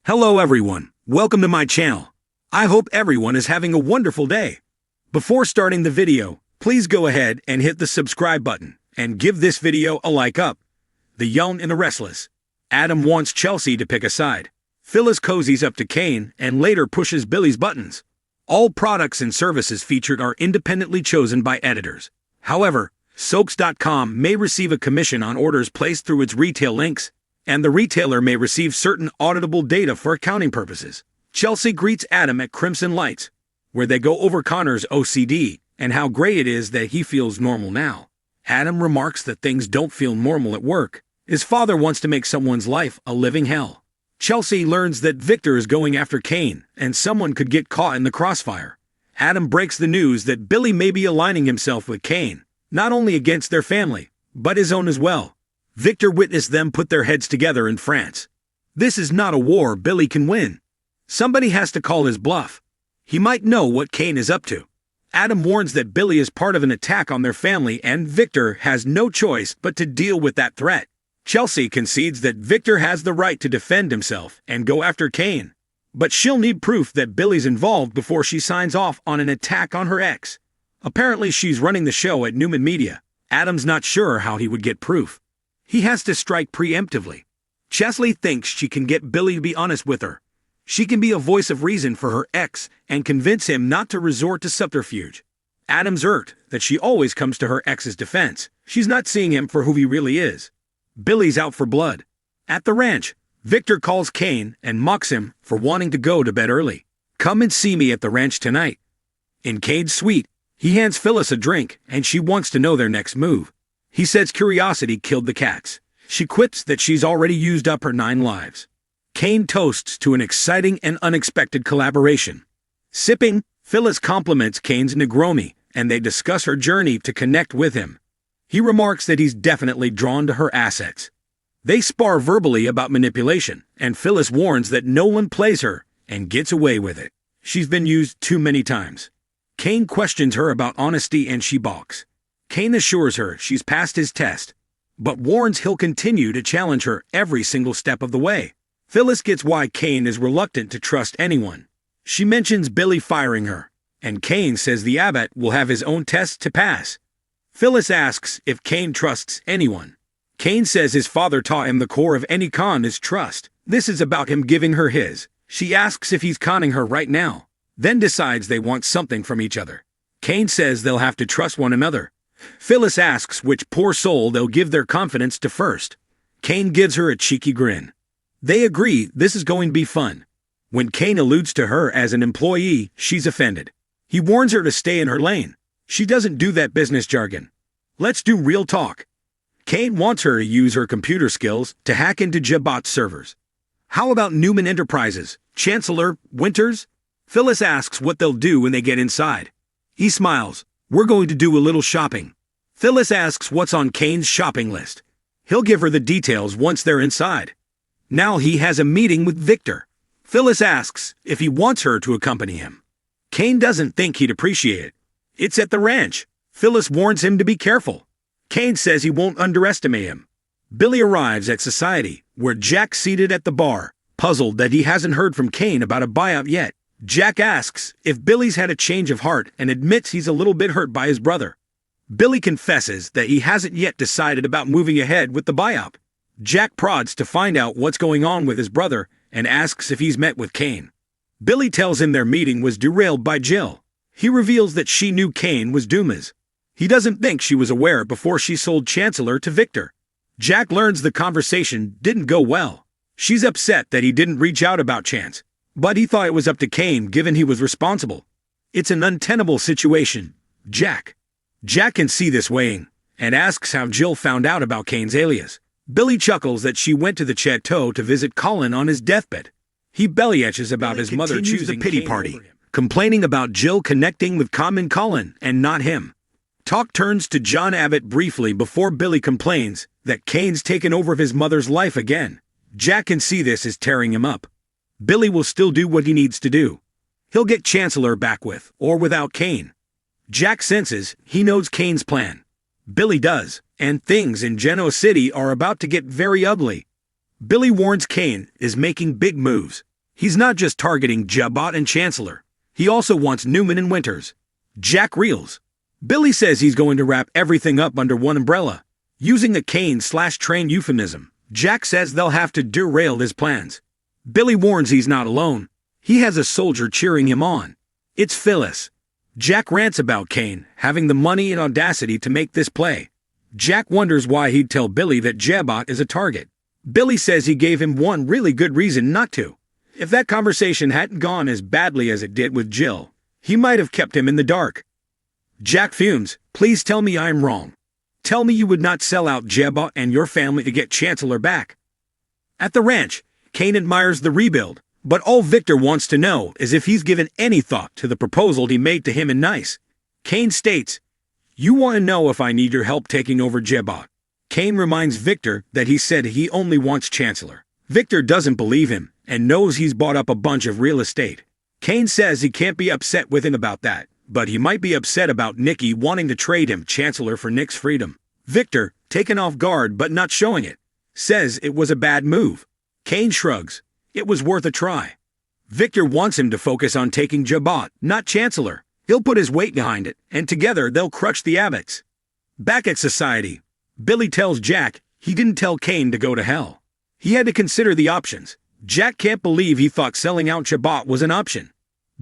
Hello everyone, welcome to my channel. I hope everyone is having a wonderful day. Before starting the video, please go ahead and hit the subscribe button and give this video a like up. The Young and the Restless. Adam wants Chelsea to pick a side. Phyllis cozies up to Kane and later pushes Billy's buttons. All products and services featured are independently chosen by editors. However, Soaks.com may receive a commission on orders placed through its retail links, and the retailer may receive certain auditable data for accounting purposes. Chelsea greets Adam at Crimson Lights, where they go over Connor's OCD and how great it is that he feels normal now. Adam remarks that things don't feel normal at work. His father wants to make someone's life a living hell. Chelsea learns that Victor is going after Kane, and someone could get caught in the crossfire. Adam breaks the news that Billy may be aligning himself with Kane, not only against their family, but his own as well. Victor witnessed them put their heads together in France. This is not a war Billy can win. Somebody has to call his bluff. He might know what Kane is up to. Adam warns that Billy is part of an attack on their family and Victor has no choice but to deal with that threat. Chelsea concedes that Victor has the right to defend himself and go after Kane, but she'll need proof that Billy's involved before she signs off on an attack on her ex. Apparently she's running the show at Newman Media. Adam's not sure how he would get proof. He has to strike preemptively. Chelsea thinks she can get Billy to be honest with her. She can be a voice of reason for her ex and convince him not to resort to subterfuge. Adam's irked that she always comes to her ex's defense. She's not seeing him for who he really is. Billy's out for blood. At the ranch, Victor calls Kane and mocks him for wanting to go to bed early. Come and see me at the ranch tonight. In Kane's suite, he hands Phyllis a drink and she wants to know their next move. He says curiosity killed the cats. She quips that she's already used up her 9 lives. Kane toasts to an exciting and unexpected collaboration. Sipping, Phyllis compliments Kane's Negromi, and they discuss her journey to connect with him. He remarks that he's definitely drawn to her assets. They spar verbally about manipulation, and Phyllis warns that no one plays her and gets away with it. She's been used too many times. Kane questions her about honesty and she balks. Kane assures her she's passed his test, but warns he'll continue to challenge her every single step of the way. Phyllis gets why Kane is reluctant to trust anyone. She mentions Billy firing her, and Kane says the abbot will have his own test to pass. Phyllis asks if Kane trusts anyone. Kane says his father taught him the core of any con is trust. This is about him giving her his. She asks if he's conning her right now, then decides they want something from each other. Kane says they'll have to trust one another. Phyllis asks which poor soul they'll give their confidence to first. Kane gives her a cheeky grin. They agree this is going to be fun. When Kane alludes to her as an employee, she's offended. He warns her to stay in her lane. She doesn't do that business jargon. Let's do real talk. Kane wants her to use her computer skills to hack into Jabot's servers. How about Newman Enterprises, Chancellor, Winters? Phyllis asks what they'll do when they get inside. He smiles. We're going to do a little shopping. Phyllis asks what's on Kane's shopping list. He'll give her the details once they're inside. Now he has a meeting with Victor. Phyllis asks if he wants her to accompany him. Kane doesn't think he'd appreciate it. It's at the ranch. Phyllis warns him to be careful. Kane says he won't underestimate him. Billy arrives at Society, where Jack's seated at the bar, puzzled that he hasn't heard from Kane about a buyout yet. Jack asks if Billy's had a change of heart and admits he's a little bit hurt by his brother. Billy confesses that he hasn't yet decided about moving ahead with the buyout. Jack prods to find out what's going on with his brother and asks if he's met with Kane. Billy tells him their meeting was derailed by Jill. He reveals that she knew Kane was Dumas. He doesn't think she was aware before she sold Chancellor to Victor. Jack learns the conversation didn't go well. She's upset that he didn't reach out about Chance, but he thought it was up to Kane given he was responsible. It's an untenable situation. Jack can see this weighing, and asks how Jill found out about Kane's alias. Billy chuckles that she went to the chateau to visit Colin on his deathbed. He belly-etches about his mother choosing the pity party, complaining about Jill connecting with common Colin and not him. Talk turns to John Abbott briefly before Billy complains that Kane's taken over his mother's life again. Jack can see this is tearing him up. Billy will still do what he needs to do. He'll get Chancellor back with or without Kane. Jack senses he knows Kane's plan. Billy does, and things in Genoa City are about to get very ugly. Billy warns Kane is making big moves. He's not just targeting Jabot and Chancellor. He also wants Newman and Winters. Jack reels. Billy says he's going to wrap everything up under one umbrella. Using a Kane/Train euphemism, Jack says they'll have to derail his plans. Billy warns he's not alone. He has a soldier cheering him on. It's Phyllis. Jack rants about Kane having the money and audacity to make this play. Jack wonders why he'd tell Billy that Jabot is a target. Billy says he gave him one really good reason not to. If that conversation hadn't gone as badly as it did with Jill, he might have kept him in the dark. Jack fumes. Please tell me I'm wrong. Tell me you would not sell out Jabot and your family to get Chancellor back. At the ranch, Kane admires the rebuild, but all Victor wants to know is if he's given any thought to the proposal he made to him in Nice. Kane states, "You want to know if I need your help taking over Jabot." Kane reminds Victor that he said he only wants Chancellor. Victor doesn't believe him and knows he's bought up a bunch of real estate. Kane says he can't be upset with him about that, but he might be upset about Nicky wanting to trade him Chancellor for Nick's freedom. Victor, taken off guard but not showing it, says it was a bad move. Kane shrugs. It was worth a try. Victor wants him to focus on taking Jabot, not Chancellor. He'll put his weight behind it, and together they'll crush the Abbotts. Back at Society, Billy tells Jack he didn't tell Kane to go to hell. He had to consider the options. Jack can't believe he thought selling out Jabot was an option.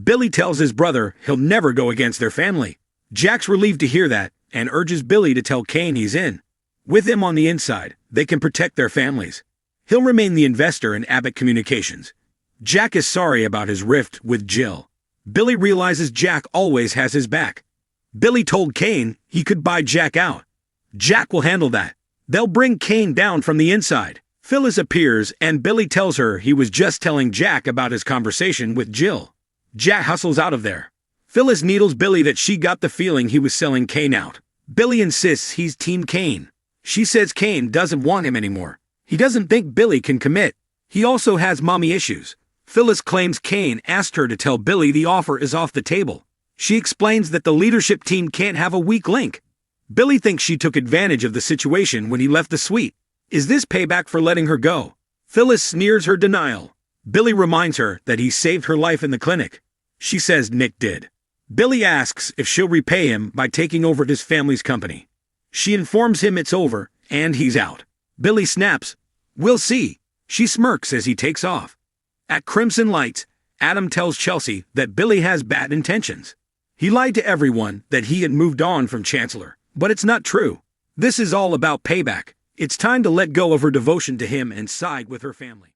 Billy tells his brother he'll never go against their family. Jack's relieved to hear that and urges Billy to tell Kane he's in. With him on the inside, they can protect their families. He'll remain the investor in Abbott Communications. Jack is sorry about his rift with Jill. Billy realizes Jack always has his back. Billy told Kane he could buy Jack out. Jack will handle that. They'll bring Kane down from the inside. Phyllis appears and Billy tells her he was just telling Jack about his conversation with Jill. Jack hustles out of there. Phyllis needles Billy that she got the feeling he was selling Kane out. Billy insists he's Team Kane. She says Kane doesn't want him anymore. He doesn't think Billy can commit. He also has mommy issues. Phyllis claims Kane asked her to tell Billy the offer is off the table. She explains that the leadership team can't have a weak link. Billy thinks she took advantage of the situation when he left the suite. Is this payback for letting her go? Phyllis sneers her denial. Billy reminds her that he saved her life in the clinic. She says Nick did. Billy asks if she'll repay him by taking over his family's company. She informs him it's over, and he's out. Billy snaps. We'll see. She smirks as he takes off. At Crimson Lights, Adam tells Chelsea that Billy has bad intentions. He lied to everyone that he had moved on from Chancellor, but it's not true. This is all about payback. It's time to let go of her devotion to him and side with her family.